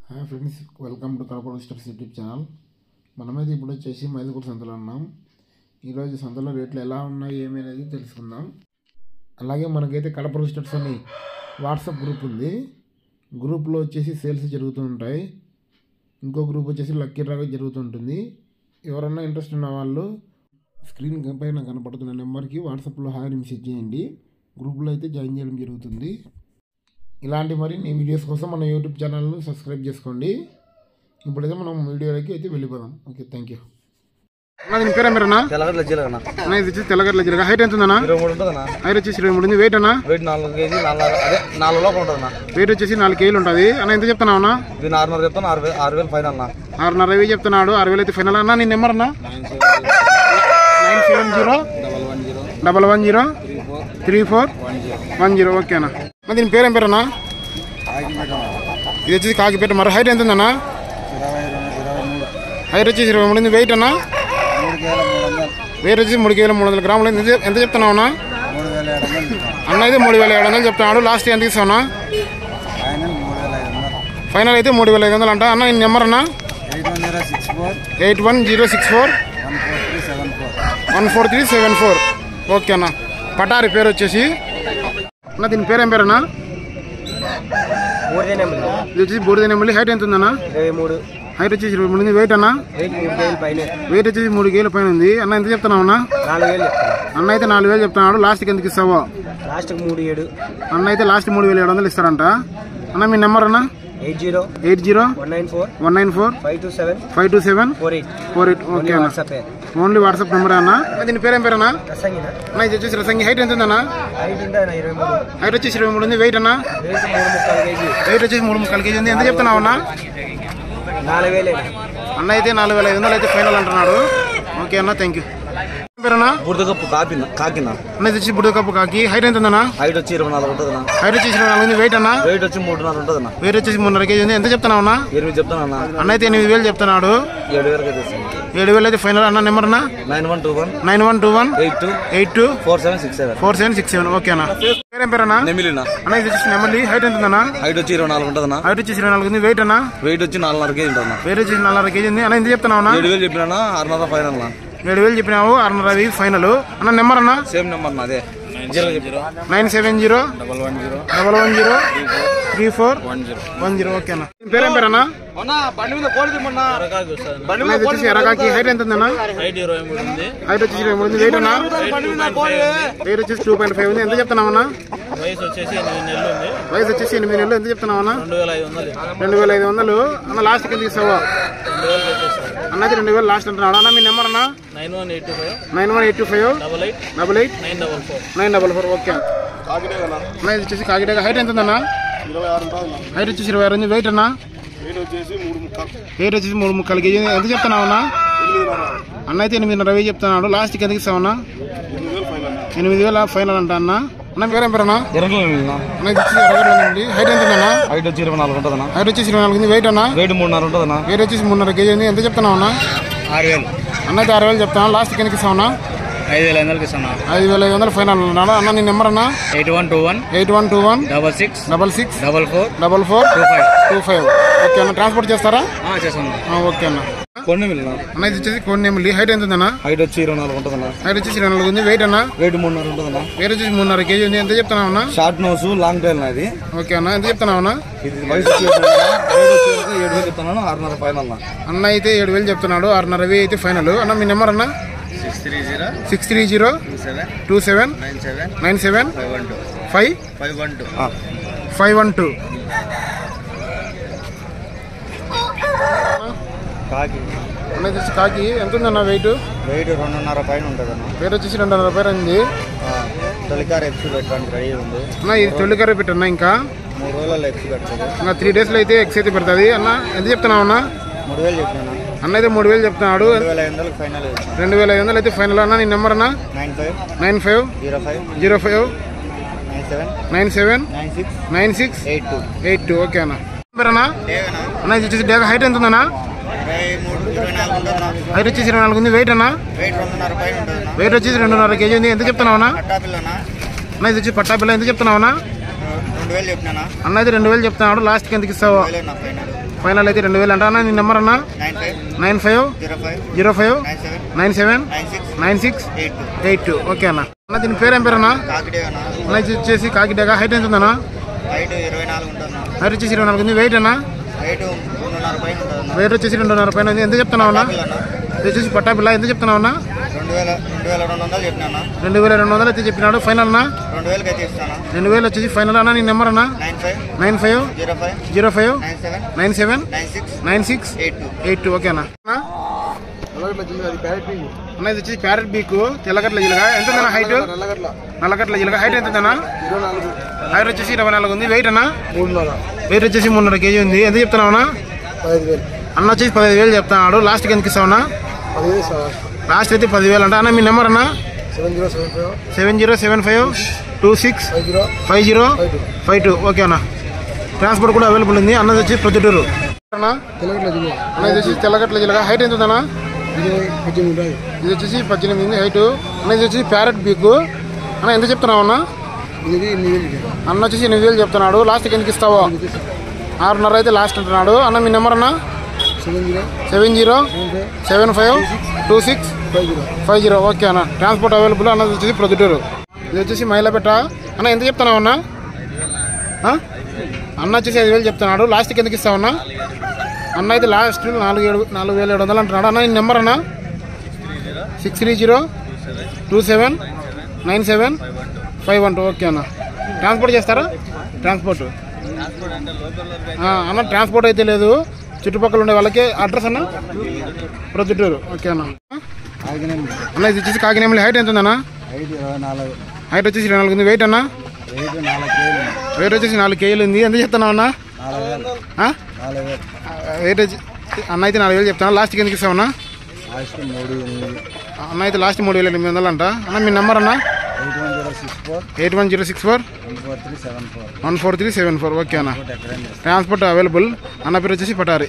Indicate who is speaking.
Speaker 1: Hi friends, welcome to Kadapa steps YouTube channel. మనమైతే ఇప్పుడు వచ్చేసి మైదుకూరు సంతలో ఉన్నాం. ఈరోజు సంతలో రేట్లు ఎలా ఉన్నాయి ఏమి అనేది తెలుసుకుందాం. అలాగే మనకైతే కడప స్టెప్స్ అని వాట్సాప్ గ్రూప్ ఉంది. గ్రూప్లో వచ్చేసి సేల్స్ జరుగుతూ ఉంటాయి. ఇంకో గ్రూప్ వచ్చేసి లక్కీ డ్రా జరుగుతుంటుంది. ఎవరన్నా ఇంట్రెస్ట్ ఉన్న వాళ్ళు స్క్రీన్ పైన కనపడుతున్న నెంబర్కి వాట్సాప్లో హాయ్ మెసేజ్ చేయండి. గ్రూప్లో అయితే జాయిన్ చేయడం జరుగుతుంది. ఇలాంటి మరిన్ని వీడియోస్ కోసం మన యూట్యూబ్ ఛానల్ను సబ్స్క్రైబ్ చేసుకోండి. ఇప్పుడైతే మనం వీడియోలోకి అయితే వెళ్ళిపోదాం. Okay, thank you. దీని పేరు మీరన్నా? తెల్లగడ్డల జీలగడ్డ. హైట్ ఎంత ఉందన్నా? 23 ఉంటుందన్నా. హైట్ వచ్చేసి 23 ఉంది. వెయిట్ అన్నా? వెయిట్ 4 kg, 4 లోపల ఉంటుందన్నా. వెయిట్ వచ్చేసి 4 kg ఉంటుంది అన్న. ఎంత చెప్తున్నావు అన్న? ఇది 6.5 చెప్తాను. 6,000 ఫైనల్ అన్న. 6,500 చెప్తున్నాడు. 6,000 అయితే ఫైనల్ అన్న. నీ నెంబర్ అన్నా? 9701103410. ఓకే అన్న. దీని పేరేం పేరు అన్నా? ఇది వచ్చేసి కాకిపేట. మరి హైట్ ఎంత ఉందన్నా? హైట్ వచ్చేసి 23 ఉంది. వెయిట్ అన్నా? వెయిట్ వచ్చేసి 3,300 గ్రాములు. ఎంత చెప్తున్నావు అన్న? అన్న అయితే 3,700 చెప్తున్నాడు. లాస్ట్ ఎంత ఇస్తావునా? ఫైనల్ అయితే 3,500 అంట. అన్న ఈ నెంబర్ అన్నా? 8106414374. ఓకే అన్న. పటారి పేరు వచ్చేసి అన్న. దీని పేరేం పేరు అన్నా? ఇది వచ్చేసి బూడిదెనెమ్మలి. హైట్ ఎంత ఉందన్నా? 23. హైట్ వచ్చేసి 23 ఉంది. వెయిట్ అన్నా? వెయిట్ వచ్చేసి 3 kg పైన ఉంది. అన్న ఎంత చెప్తున్నావు అన్న? 4,000. అన్న అయితే 4,000 చెప్తున్నాడు. లాస్ట్కి ఎందుకు ఇస్తావో? అన్న అయితే లాస్ట్ 3,700 ఇస్తారంట. అన్న మీ నెంబర్ అన్న? 80-194-527-527-48. ఓకే అన్న. ఓన్లీ వాట్సాప్ నెంబర్ అన్న. దీని పేరేం పేరు అన్న? అన్న ఇది వచ్చేసి రసంగి. హైట్ ఎంత ఉందన్నా? హైట్ వచ్చేసి 23 ఉంది. వెయిట్ అన్న? వెయిట్ వచ్చేసి 3.5 kg ఉంది. ఎంత చెప్తున్నావు అన్న? 4,000. అన్న అయితే 4,500 అయితే ఫైనల్ అంటున్నాడు. ఓకే అన్న, థ్యాంక్ యూ. పేరన్నా? బుడదకప్పు కాకినా. అన్న ఇది వచ్చి బుడదకప్పు కాకి. హైట్ ఎంత ఉందన్నా? హైట్ వచ్చి 24 ఉంటుంది. హైట్ వచ్చి 24 ఉంది. వెయిట్ అన్న? వెయిట్ వచ్చి 3.5 ఉంటుంది. వెయిట్ వచ్చేసి 3.5 kg ఉంది. ఎంత చెప్తున్నావు అన్న? 8 చెప్తాను అన్న. అన్న అయితే 8,000 చెప్తున్నాడు. 7,000 అయితే ఫైనల్. అన్న నెంబర్ అన్న? 9121824767. ఓకే అన్న. పేరేం పేరన్నా? అన్న ఇది వచ్చి నెమలి. హైట్ ఎంత ఉందన్నా? హైట్ వచ్చి 24 ఉంటుంది. హైట్ వచ్చి 24 ఉంది. వెయిట్ అన్న? వెయిట్ వచ్చి 4.5 kg ఉంటుంది. వెయిట్ వచ్చి 4.5 kg ఉంది. అన్న ఎంత చెప్తున్నావు అన్న? 7,000 చెప్పినా. 6.5 ఫైనల్. 7,000 చెప్పినావు. 6.5 ఫైనల్. అన్న నెంబర్ అన్న? సేమ్ నెంబర్ అదే 970-110-3410. ఓకే అన్న. పేరేం పేరు అన్న? ఎరకాకి. హైట్ ఎంత ఉందన్న? హైట్ వచ్చేసి 23 ఉంది. వెయిట్ అన్న? వెయిట్ వచ్చేసి 2.5 ఉంది. ఎంత చెప్తున్నావు అన్న? వయసు వచ్చేసి 8 నెలలు. ఎంత చెప్తున్నావు అన్న? 2,500. అన్న లాస్ట్ కింద తీసావా? అన్నది 2,000 లాస్ట్ అంటున్నాడు. అన్న మీ నెంబర్ అన్న? 9185888944. ఓకే అన్న. ఇది వచ్చేసి కాకినాడ. హైట్ ఎంత ఉందన్న? హైట్ వచ్చేసి 26 ఉంది. వెయిట్ అన్న? వెయిట్ వచ్చేసి 3.5 kg. ఎంత చెప్తున్నావు అన్న? అన్న అయితే 8,500 చెప్తున్నాడు. లాస్ట్కి ఎందుకు ఇస్తామన్నా? 8,000 ఫైనల్ అంట అన్న. అన్న పేరేం పేరు అన్న? అన్న ఇది వచ్చేసి ఎర్రగడ్డ. హైట్ ఎంత ఉందన్న? హైట్ వచ్చి 24 ఉంటుంది. హైట్ వచ్చేసి 24 ఉంది. వెయిట్ అన్న? వెయిట్ 3.5 ఉంటుంది. వెయిట్ వచ్చేసి 3.5 kg ఉంది. ఎంత చెప్తున్నావు అన్న? 6,000. అన్న అయితే 6,000 చెప్తాను. లాస్ట్కి ఎందుకు ఇస్తామన్నా? 5,500 ఫైనల్ అన్నాడు. అన్న నీ నెంబర్ అన్న? 812166444425. ఓకే అన్న. ట్రాన్స్పోర్ట్ చేస్తారా? ఓకే అన్న. అన్న ఇది వచ్చేసి కోడినెమ్మలి. హైట్ ఎంత ఉందన్న? హైట్ వచ్చి 24 ఉంటుంది. హైట్ వచ్చేసి 24 ఉంది. వెయిట్ అన్న? వెయిట్ 3.5 ఉంటుంది. వెయిట్ వచ్చేసి 3.5 kg ఉంది. ఎంత చెప్తున్నావు అన్న? షార్ట్ నోస్ లాంగ్ టైల్ అది. ఓకే అన్న. ఎంత చెప్తున్నావు అన్న? వయసు 7,000 చెప్తున్నాను. 6.5 ఫైనల్. అన్న అయితే 7,000 చెప్తున్నాడు. 6.5 అయితే ఫైనల్. అన్న మీ నెంబర్ అన్న? 63027975512. కాకి. అన్న వచ్చేసి కాకి. ఎంత ఉందన్న వెయిట్? వెయిట్ 2.5 పైన ఉంటుంది అన్న. వెయిట్ వచ్చేసి 2.5 పైన ఉంది. తొలికార ఎక్స్ పెట్టడానికి రెడీ ఉంది అన్న. ఇది తొలికార పెట్టన్నా. ఇంకా 3 రోజుల్లో ఎక్స్ పెడుతుంది. ఇంకా 3 daysలో అయితే ఎక్స్ అయితే పెడుతుంది. అన్న ఎంత చెప్తున్నావు అన్న? 3,000 చెప్పినా. అన్న అయితే 3,000 చెప్తున్నాడు. 2,500 అయితే ఫైనల్. అన్న నీ నెంబర్ అన్న? 9505979682. ఓకే అన్న. అన్న ఇది వచ్చేసి డేగ. హైట్ ఎంత ఉందన్నా? హైట్ వచ్చేసి 24 ఉంది. వెయిట్ అన్న? వెయిట్ వచ్చేసి 2.5 kg ఉంది. ఎంత చెప్తున్నావు అన్న? అన్న ఇది వచ్చి పట్టాపిల్ల. ఎంత చెప్తున్నావు అన్న? అన్న అయితే 2,000 చెప్తున్నాడు. లాస్ట్కి ఎందుకు ఇస్తావు? ఫైనల్ అయితే 2000 అంట అన్న. నీ నెంబర్ అన్న 950507969682. ఓకే అన్న. అన్న దీని పేరేం పేరు అన్న? అన్న ఇది వచ్చేసి కాకిడేగా. హైట్ ఎంత ఉందన్న? హైట్ వచ్చేసి 24 ఉంది. వెయిట్ అన్న? వెయిట్ వచ్చేసి 2.5 పైన ఉంది. ఎంత చెప్తున్నావు అన్న? ఇది వచ్చేసి పట్టా పిల్ల. ఎంత చెప్తున్నావు అన్న? 2200 అయితే చెప్పినాడు. ఫైనల్ అన్న 2000 వచ్చేసి ఫైనల్ అన్న. నీ నెంబర్ అన్న 950507969682. ఓకే అన్న. అన్న ఇది వచ్చేసి ప్యారెట్ బీక్ తెల్లగట్ల జిలగా. ఎంత ఉందన్న హైట్? నల్లగట్ల జిలగా. హైట్ ఎంత ఉందన్న? హైట్ వచ్చేసి 24 ఉంది. వెయిట్ అన్న? వెయిట్ వచ్చేసి 3.5 kg ఉంది. ఎంత చెప్తున్నావు అన్న? అన్న వచ్చేసి 15,000 చెప్తున్నాడు. లాస్ట్కి ఎందుకు ఇస్తావు అన్న? లాస్ట్ అయితే 10,000 అంట అన్న. మీ నెంబర్ అన్న 7075265052. ఓకే అన్న. ట్రాన్స్పోర్ట్ కూడా అవైలబుల్ ఉంది. అన్నది వచ్చి ప్రొద్దుటూరు అన్న. ఇది వచ్చి తెల్లగట్ల జిల్లా. హైట్ ఎంత ఉందన్న? ఇది వచ్చేసి 18 ఉంది హైట్. అన్న ఇది వచ్చి ప్యారెట్ బీక్ అన్న. ఎంత చెప్తున్నావు అన్న? అన్న వచ్చేసి 8,000 చెప్తున్నాడు. లాస్ట్కి ఎందుకు ఇస్తావో? 6.5 అయితే లాస్ట్ అంటున్నాడు అన్న. మీ నెంబర్ అన్న 7075265050. ఓకే అన్న. Transport available. అన్నది వచ్చేసి ప్రొద్దుటూరు. ఇది వచ్చేసి మైలపేట అన్న. ఎంత చెప్తున్నావు అన్న? అన్న వచ్చేసి 5,000 చెప్తున్నాడు. లాస్ట్కి ఎందుకు ఇస్తావన్నా? అన్న అయితే లాస్ట్ 4,700 అంటున్నాడు అన్న. ఈ నెంబర్ అన్న 6302799751. ఓకే అన్న. ట్రాన్స్పోర్ట్ చేస్తారా? ట్రాన్స్పోర్ట్ అన్న. ట్రాన్స్పోర్ట్ అయితే లేదు. చుట్టుపక్కల ఉండే వాళ్ళకి అడ్రస్ అన్న ప్రొద్దుటూరు. ఓకే అన్న. అన్న ఇది వచ్చేసి కాకినేమలి. హైట్ ఎంత ఉందన్న? హైట్ వచ్చేసి 24 ఉంది. వెయిట్ అన్న? వెయిట్ వచ్చేసి 4 kg ఉంది. ఎంత చెప్తున్నావు అన్న? వెయిట్ వచ్చి అన్న అయితే 4,000 చెప్తాను. లాస్ట్కి ఎందుకు ఇస్తామన్నా? అన్న అయితే లాస్ట్ 3,800 అంట అన్న. మీ నెంబర్ అన్న 8106414374. ఓకే అన్న. Transport available. అన్న పేరు వచ్చేసి పటారి.